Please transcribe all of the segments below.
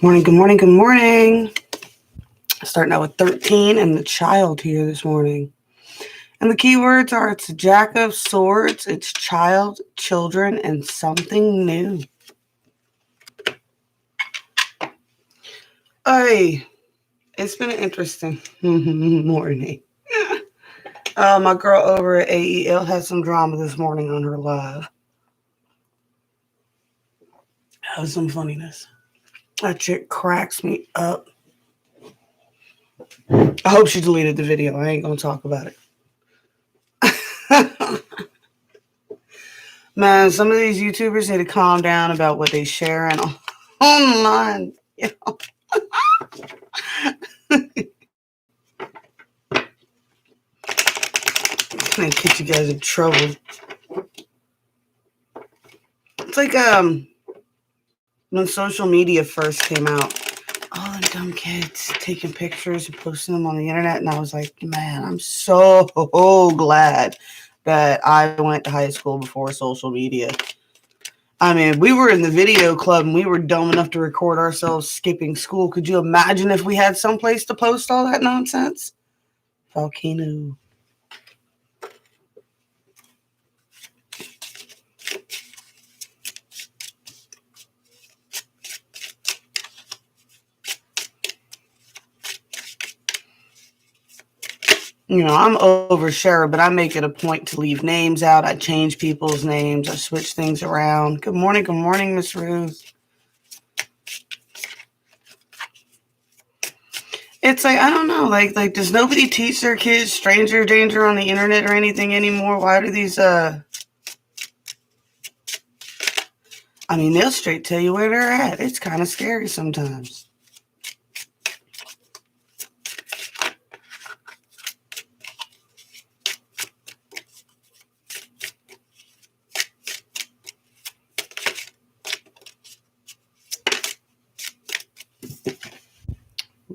Morning, good morning, good morning. Starting out with 13 and the child here this morning. And the keywords are it's Jack of Swords, it's child, children, and something new. Hey, it's been an interesting morning. My girl over at AEL had some drama this morning on her live. That was some funniness. That chick cracks me up. I hope she deleted the video. I ain't gonna talk about it. Man, some of these YouTubers need to calm down about what they share and online. You know? Gonna get you guys in trouble. It's like when social media first came out, all the dumb kids taking pictures and posting them on the internet, and I was like, man, I'm so glad that I went to high school before social media. I mean, we were in the video club and we were dumb enough to record ourselves skipping school. Could you imagine if we had someplace to post all that nonsense? Volcano. You know, I'm oversharer, but I make it a point to leave names out. I change people's names. I switch things around. Good morning, Miss Ruth. It's like, I don't know, like does nobody teach their kids stranger danger on the internet or anything anymore? Why do these, I mean, they'll straight tell you where they're at. It's kind of scary sometimes.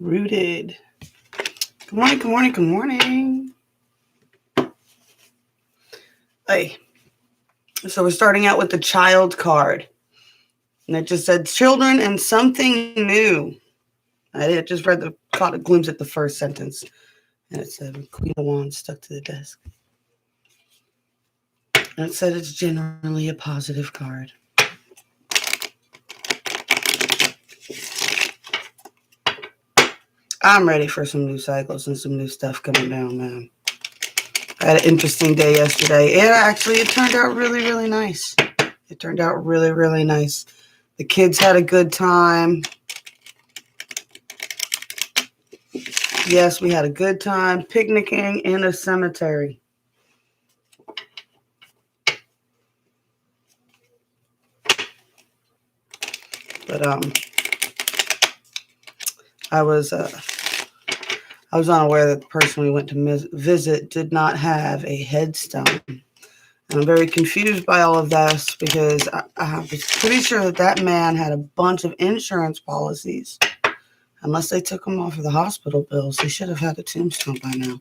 Rooted. Good morning. Hey, so we're starting out with the child card. And it just said children and something new. I just caught a glimpse at the first sentence. And it said Queen of Wands stuck to the desk. And it said it's generally a positive card. I'm ready for some new cycles and some new stuff coming down, man. I had an interesting day yesterday. And actually, it turned out really, really nice. It turned out really, really nice. The kids had a good time. Yes, we had a good time picnicking in a cemetery. But I was unaware that the person we went to visit did not have a headstone. And I'm very confused by all of this because I was pretty sure that man had a bunch of insurance policies. Unless they took him off of the hospital bills, he should have had a tombstone by now.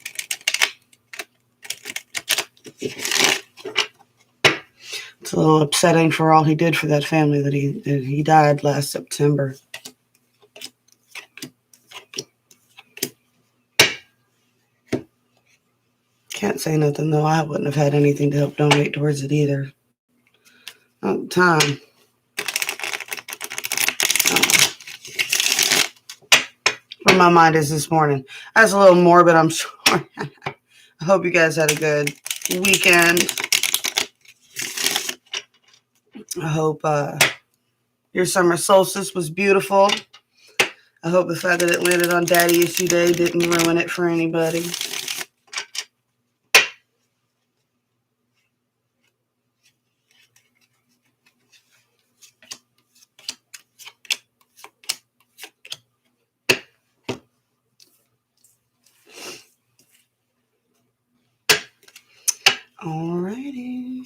It's a little upsetting for all he did for that family that he died last September. Can't say nothing, though. I wouldn't have had anything to help donate towards it either. At the time. Where my mind is this morning. That's a little morbid, I'm sure. I hope you guys had a good weekend. I hope your summer solstice was beautiful. I hope the fact that it landed on Daddy Issue Day didn't ruin it for anybody. Alrighty.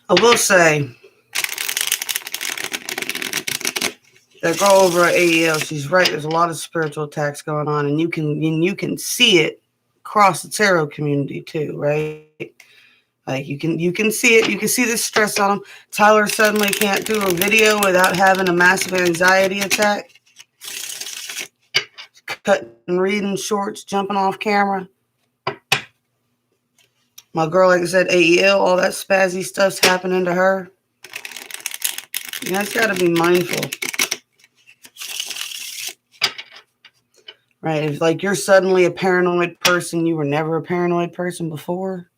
I will say, That girl over at AEL, she's right. There's a lot of spiritual attacks going on, and you can see it across the tarot community too, right? Like you can see it. You can see the stress on them. Tyler suddenly can't do a video without having a massive anxiety attack. Cutting, reading shorts, jumping off camera. My girl, like I said, AEL, all that spazzy stuff's happening to her. You guys got to be mindful. Right? If like you're suddenly a paranoid person, you were never a paranoid person before.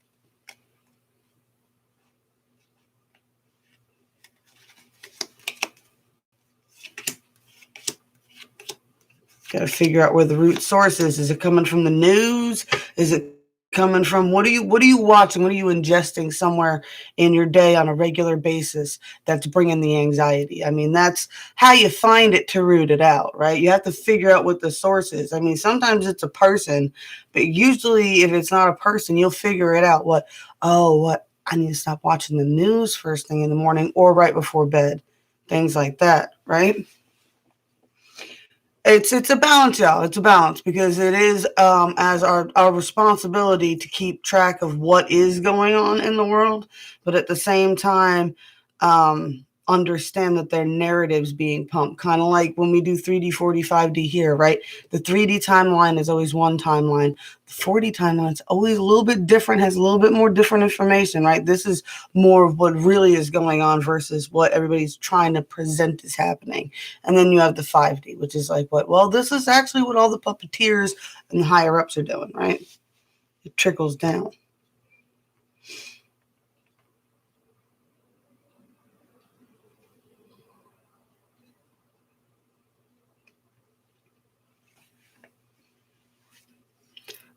Got to figure out where the root source is. Is it coming from the news? Is it coming from what are you watching? What are you ingesting somewhere in your day on a regular basis that's bringing the anxiety? I mean, that's how you find it to root it out, right? You have to figure out what the source is. I mean, sometimes it's a person, but usually if it's not a person, you'll figure it out. What I need to stop watching the news first thing in the morning or right before bed. Things like that, right? It's a balance, y'all. It's a balance because it is as our responsibility to keep track of what is going on in the world, but at the same time, understand that their narratives being pumped, kind of like when we do 3D, 4D, 5D here, right? The 3D timeline is always one timeline. The 4D timeline is always a little bit different, has a little bit more different information, right? This is more of what really is going on versus what everybody's trying to present is happening. And then you have the 5D, which is like what? Well, this is actually what all the puppeteers and the higher ups are doing, right? It trickles down.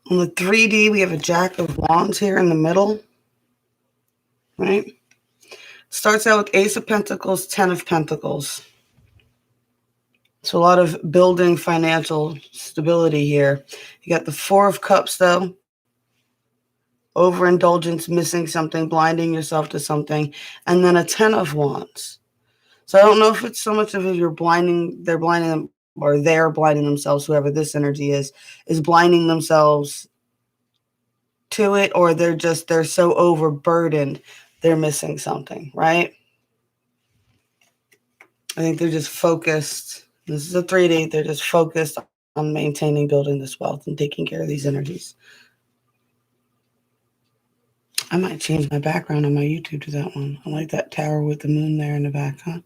On the 3D, we have a Jack of Wands here in the middle, right? Starts out with Ace of Pentacles, 10 of Pentacles. So a lot of building financial stability here. You got the 4 of Cups, though. Overindulgence, missing something, blinding yourself to something. And then a 10 of Wands. So I don't know if it's so much of they're blinding them, or they're blinding themselves, whoever this energy is blinding themselves to it, or they're so overburdened, they're missing something, right? I think they're just focused. This is a 3D. They're just focused on maintaining, building this wealth and taking care of these energies. I might change my background on my YouTube to that one. I like that tower with the moon there in the back, huh?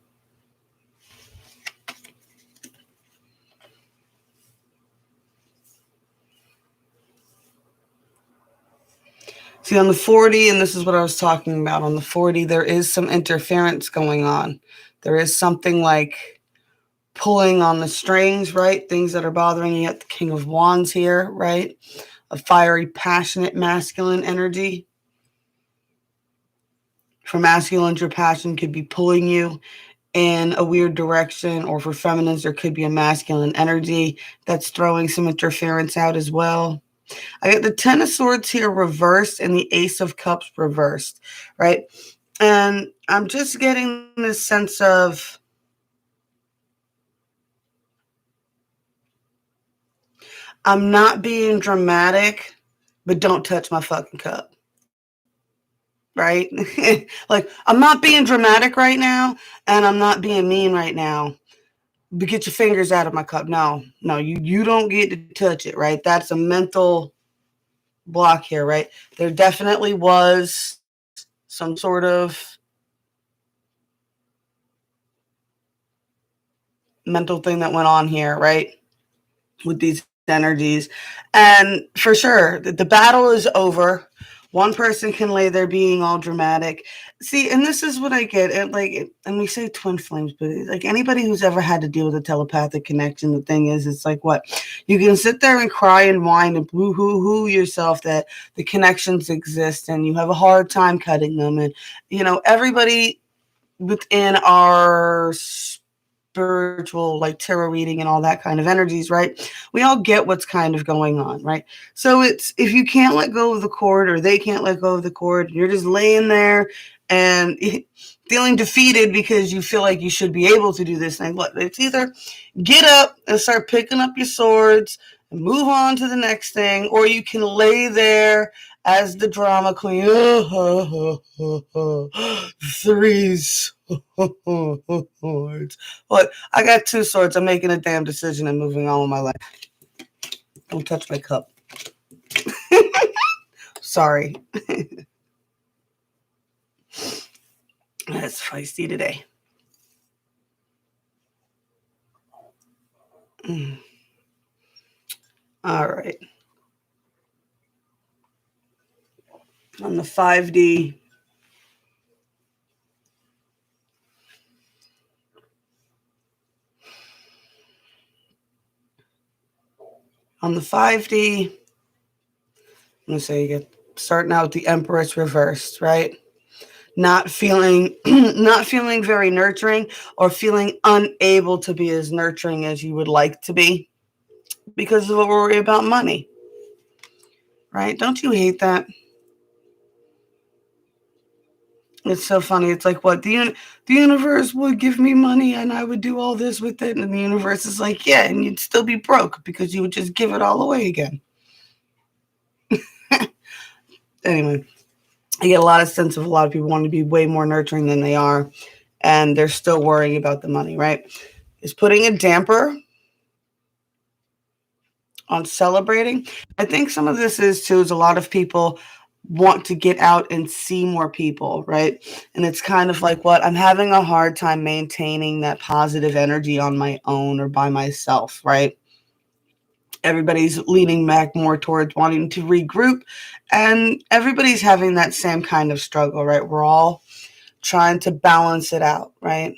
See, on the 40, and this is what I was talking about, on the 40, there is some interference going on. There is something like pulling on the strings, right? Things that are bothering you. At the King of Wands here, right? A fiery, passionate, masculine energy. For masculines, your passion could be pulling you in a weird direction, or for feminines, there could be a masculine energy that's throwing some interference out as well. I got the 10 of Swords here reversed and the Ace of Cups reversed, right? And I'm just getting this sense of I'm not being dramatic, but don't touch my fucking cup, right? Like, I'm not being dramatic right now, and I'm not being mean right now. But get your fingers out of my cup. No, you don't get to touch it, right? That's a mental block here, right? There definitely was some sort of mental thing that went on here, right? With these energies. And for sure, the battle is over. One person can lay there being all dramatic. See, and this is what I get. And we say twin flames, but like anybody who's ever had to deal with a telepathic connection, the thing is, it's like what? You can sit there and cry and whine and boo-hoo-hoo yourself that the connections exist and you have a hard time cutting them. And, everybody within our spiritual, like tarot reading and all that kind of energies, right? We all get what's kind of going on, right? So it's, if you can't let go of the cord, or they can't let go of the cord, you're just laying there and feeling defeated because you feel like you should be able to do this thing. What? It's either get up and start picking up your swords and move on to the next thing, or you can lay there as the drama queen. Three swords. What? I got 2 swords. I'm making a damn decision and moving on with my life. Don't touch my cup. Sorry. That's feisty today. All right. On the 5D, I'm going to say you get starting out with the Empress reversed, right? Not feeling very nurturing, or feeling unable to be as nurturing as you would like to be because of a worry about money. Right? Don't you hate that? It's so funny. It's like, what? The universe would give me money and I would do all this with it. And the universe is like, yeah, and you'd still be broke because you would just give it all away again. Anyway, I get a lot of sense of a lot of people wanting to be way more nurturing than they are. And they're still worrying about the money, right? Is putting a damper on celebrating. I think some of this is a lot of people want to get out and see more people, right? And it's kind of like, what? I'm having a hard time maintaining that positive energy on my own or by myself, right? Everybody's leaning back more towards wanting to regroup, and everybody's having that same kind of struggle, right? We're all trying to balance it out, right?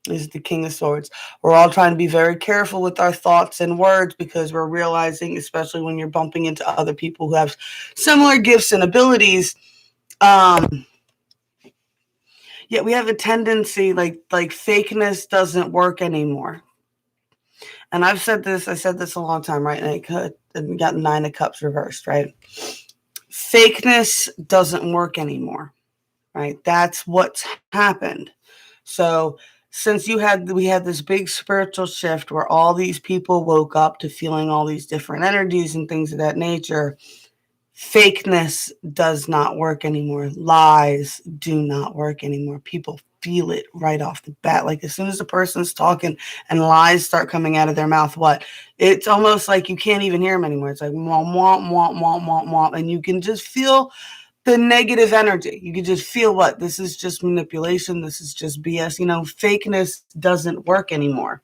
Is the King of Swords. We're all trying to be very careful with our thoughts and words because we're realizing, especially when you're bumping into other people who have similar gifts and abilities, yet we have a tendency, like fakeness doesn't work anymore. And I said this a long time, right? And got 9 of Cups reversed, right? Fakeness doesn't work anymore, right? That's what's happened. So since we had this big spiritual shift where all these people woke up to feeling all these different energies and things of that nature, fakeness does not work anymore. Lies do not work anymore. People feel it right off the bat. Like as soon as a person's talking and lies start coming out of their mouth, what? It's almost like you can't even hear them anymore. It's like womp, womp, womp, womp, womp, womp. And you can just feel the negative energy. You can just feel what? This is just manipulation. This is just BS. Fakeness doesn't work anymore.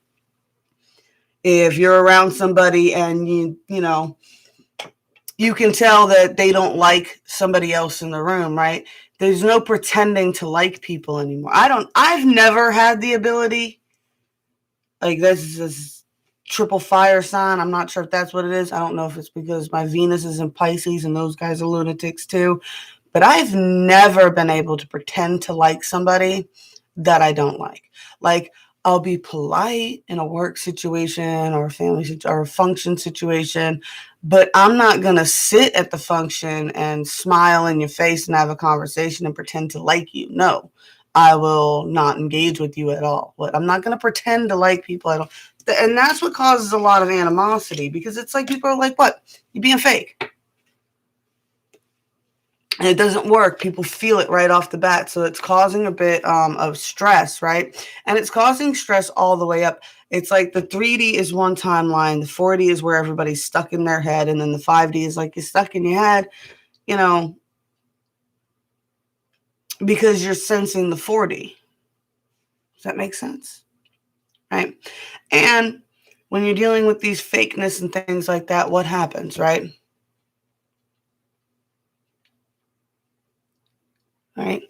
If you're around somebody and you can tell that they don't like somebody else in the room, right? There's no pretending to like people anymore. I've never had the ability. Like this is triple fire sign. I'm not sure if that's what it is. I don't know if it's because my Venus is in Pisces and those guys are lunatics too. But I've never been able to pretend to like somebody that I don't like. Like, I'll be polite in a work situation or a family or a function situation, but I'm not going to sit at the function and smile in your face and have a conversation and pretend to like you. No, I will not engage with you at all. I'm not going to pretend to like people. And that's what causes a lot of animosity, because it's like people are like, what? You're being fake. And it doesn't work. People feel it right off the bat. So it's causing a bit of stress, right? And it's causing stress all the way up. It's like the 3D is one timeline. The 4D is where everybody's stuck in their head. And then the 5D is like you're stuck in your head, because you're sensing the 4D. Does that make sense? Right? And when you're dealing with these fakeness and things like that, what happens, right? Right?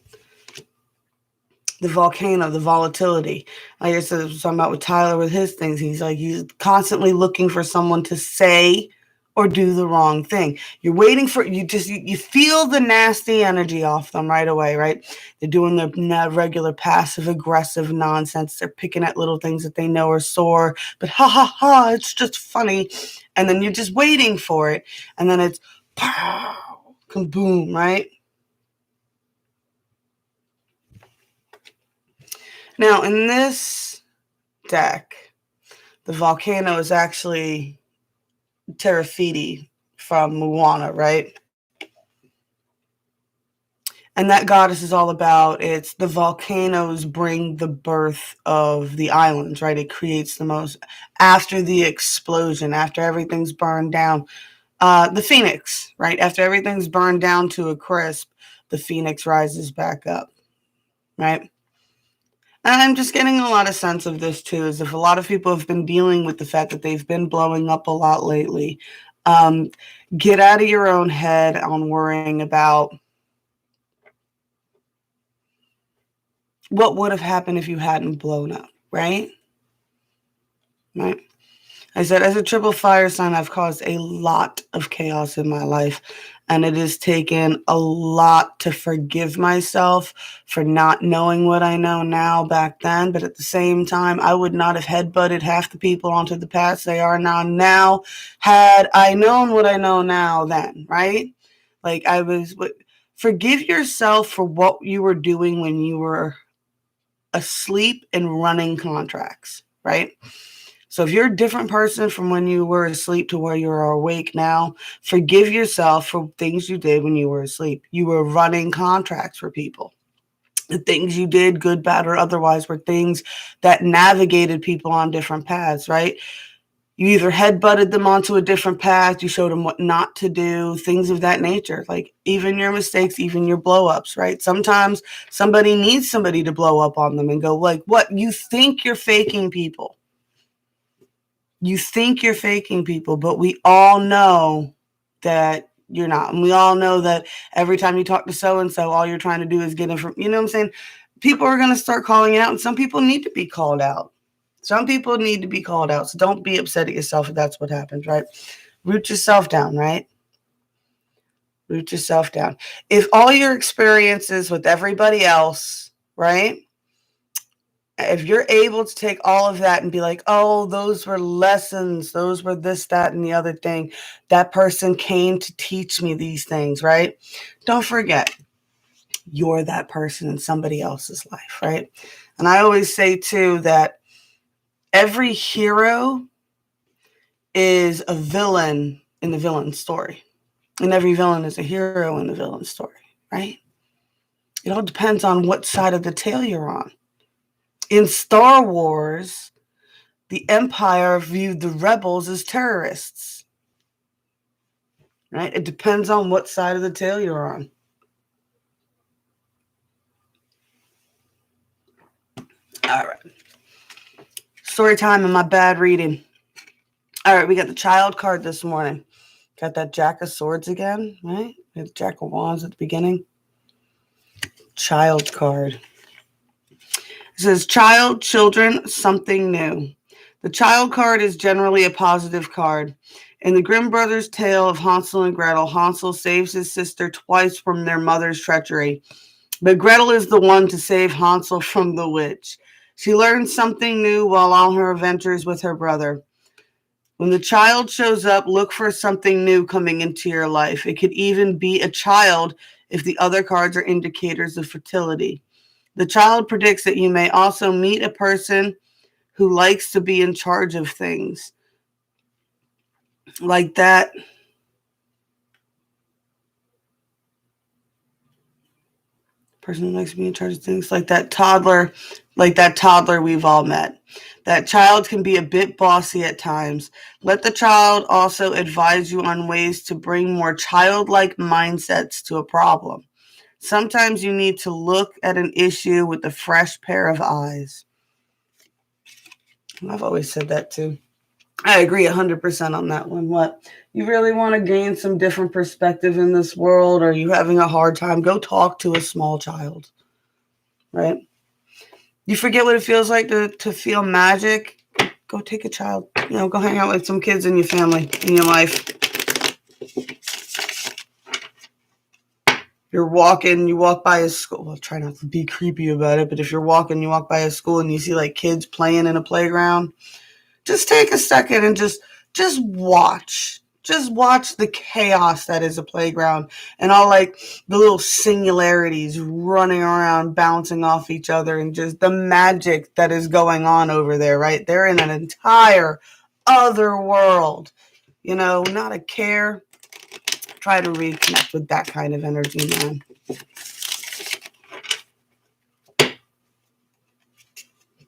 The volcano, the volatility. Like I said, I was talking about with Tyler with his things. He's constantly looking for someone to say or do the wrong thing. You're waiting for, you feel the nasty energy off them right away, right? They're doing their regular passive aggressive nonsense. They're picking at little things that they know are sore, but ha ha ha, it's just funny. And then you're just waiting for it. And then it's pow, kaboom, right? Now, in this deck, the volcano is actually Terafiti from Moana, right? And that goddess is all about, it's the volcanoes bring the birth of the islands, right? It creates the most, after the explosion, after everything's burned down, the phoenix, right? After everything's burned down to a crisp, the phoenix rises back up, right? And I'm just getting a lot of sense of this too, as if a lot of people have been dealing with the fact that they've been blowing up a lot lately. Get out of your own head on worrying about what would have happened if you hadn't blown up, right? Right? I said, as a triple fire sign, I've caused a lot of chaos in my life, and it has taken a lot to forgive myself for not knowing what I know now back then. But at the same time, I would not have headbutted half the people onto the paths they are now had I known what I know now then, right? Like forgive yourself for what you were doing when you were asleep and running contracts, right? So if you're a different person from when you were asleep to where you're awake now, forgive yourself for things you did when you were asleep. You were running contracts for people. The things you did, good, bad, or otherwise, were things that navigated people on different paths, right? You either headbutted them onto a different path, you showed them what not to do, things of that nature, like even your mistakes, even your blow-ups, right? Sometimes somebody needs somebody to blow up on them and go, like, what? You think you're faking people. You think you're faking people, but we all know that you're not. And we all know that every time you talk to so-and-so, all you're trying to do is get information. You know what I'm saying? People are going to start calling out, and some people need to be called out. Some people need to be called out. So don't be upset at yourself if that's what happens, right? Root yourself down, right? Root yourself down. If all your experiences with everybody else, right? If you're able to take all of that and be like, oh, those were lessons, those were this, that, and the other thing, that person came to teach me these things, right? Don't forget, you're that person in somebody else's life, right? And I always say, too, that every hero is a villain in the villain story. And every villain is a hero in the villain story, right? It all depends on what side of the tale you're on. In Star Wars, the Empire viewed the rebels as terrorists, right? It depends on what side of the tale you're on. All right. Story time and my bad reading. All right, we got the Child card this morning. Got that Jack of Swords again, right? We had the Jack of Wands at the beginning. Child card. It says, child, children, something new. The Child card is generally a positive card. In the Grimm brothers' tale of Hansel and Gretel, Hansel saves his sister twice from their mother's treachery. But Gretel is the one to save Hansel from the witch. She learns something new while on her adventures with her brother. When the child shows up, look for something new coming into your life. It could even be a child if the other cards are indicators of fertility. The child predicts that you may also meet a person who likes to be in charge of things. Like that. Person who likes to be in charge of things, like that toddler we've all met. That child can be a bit bossy at times. Let the child also advise you on ways to bring more childlike mindsets to a problem. Sometimes you need to look at an issue with a fresh pair of eyes. I've always said that too. I agree 100% on that one. What? You really want to gain some different perspective in this world, or are you having a hard time? Go talk to a small child, right? You forget what it feels like to feel magic. Go take a child, go hang out with some kids in your family, in your life. You're walking, you walk by a school. Well, try not to be creepy about it, but if you're walking, you walk by a school and you see like kids playing in a playground, just take a second and just watch. just watch the chaos that is a playground and all like the little singularities running around, bouncing off each other, and just the magic that is going on over there, right? They're in an entire other world, you know, not a care. Try to reconnect with that kind of energy, man.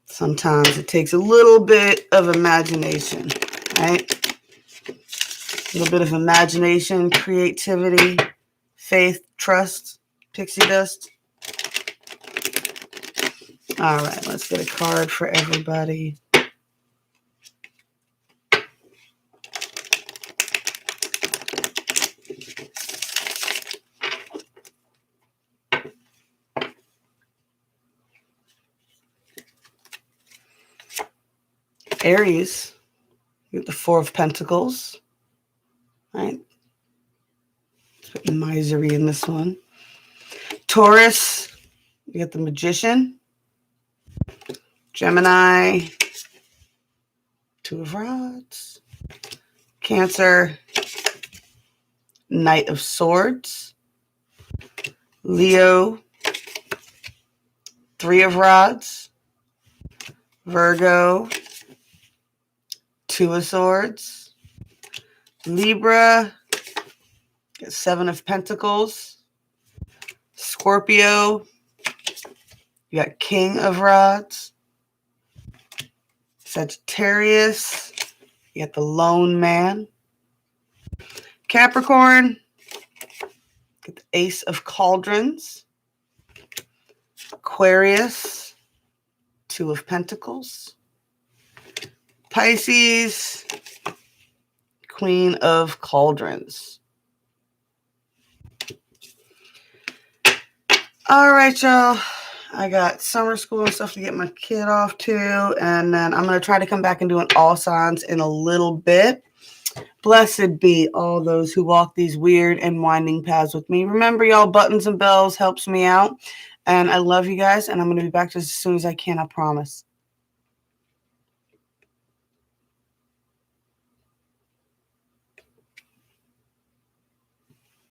Sometimes it takes a little bit of imagination, right? A little bit of imagination, creativity, faith, trust, pixie dust. All right, let's get a card for everybody. Aries, you get the Four of Pentacles, right? Let's put misery in this one. Taurus, you get the Magician. Gemini, Two of Rods. Cancer, Knight of Swords. Leo, Three of Rods. Virgo, Two of Swords. Libra, Seven of Pentacles. Scorpio, you got King of Rods. Sagittarius, you got the Lone Man. Capricorn, get the Ace of Cauldrons. Aquarius, Two of Pentacles. Pisces, Queen of Cauldrons. All right, y'all. I got summer school and stuff to get my kid off to, and then I'm going to try to come back and do an all signs in a little bit. Blessed be all those who walk these weird and winding paths with me. Remember, y'all, buttons and bells helps me out, and I love you guys, and I'm going to be back just as soon as I can, I promise.